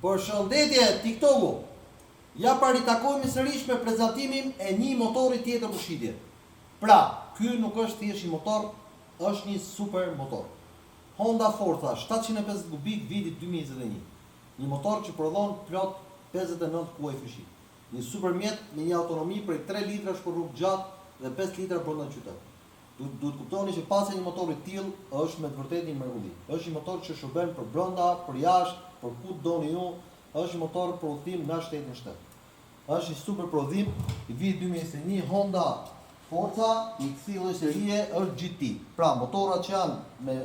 Për shëndetje TikToku. Ja paritakojmë sërish me prezantimin e një motori tjetër pushitje. Pra, ky nuk është thjesht një motor, është një super motor. Honda Forza 750 kubik viti 2021. Një motor që prodhon plot 59 kuaj fuqi. Një super mjet me një autonomi prej 3 litrash për rrugë gjatë dhe 5 litra brenda qytet. Duhet kuptoni që pasi një motor i tillë është me të vërtetë një mrekulli. Është një motor që shërben për brenda, për jashtë, për ku doni ju, është një motor për udhëtim nga shteti në shtet. Është një super prodhim i vitit 2021 Honda Forza, i këtij lloji serie është GT. Pra, motorat që janë me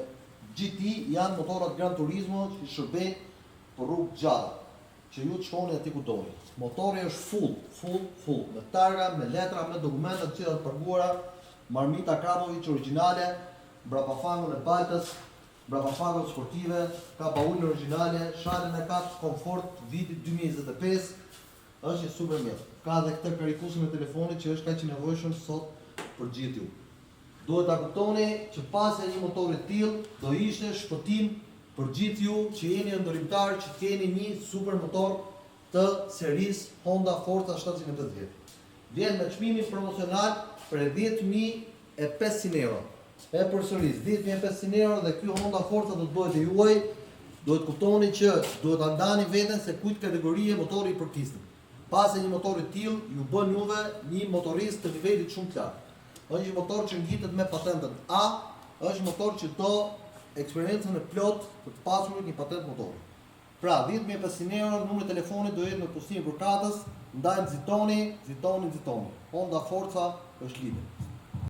GT janë motorat Gran Turismo që shërbejnë për rrugë gjata, që ju të shkoni aty ku doni. Motori është full, me targa, me letra, me dokumenta të cilat paguara, marmita Kramovic origjinale, mbrapa fangun e baltës, mbrapa fangun sportive, ka baulin origjinale, shalën e kap komfort vitit 2025, është një super mjet. Ka edhe këtë karikusin e telefonit që është kaq i nevojshëm sot për gjithë ju. Duhet ta kuptoni që pasi një motor i tillë do ishte shpëtim për gjithë ju që jeni ndërtimtar, që keni një super motor të serisë Honda Forza 750. Vjen me çmimin promocional për 10.500 euro. E përsëris, 10.500 euro dhe ky Honda Forza do të bëhet e juaj. Duhet kuptoni që duhet ta ndani veten se kujt kategorie motori i përkisni. Pasi një motor i tillë ju bën juve një motorist të nivelit shumë të lartë. Është një motor që ngjitet me patentën A, është motor që do eksperiencën e plot për të pasurit një patent motori. Pra, 10.500 euro, numri i telefonit do jetë në postimi përkatës, ndaj nxitoni. Honda Forza është lider.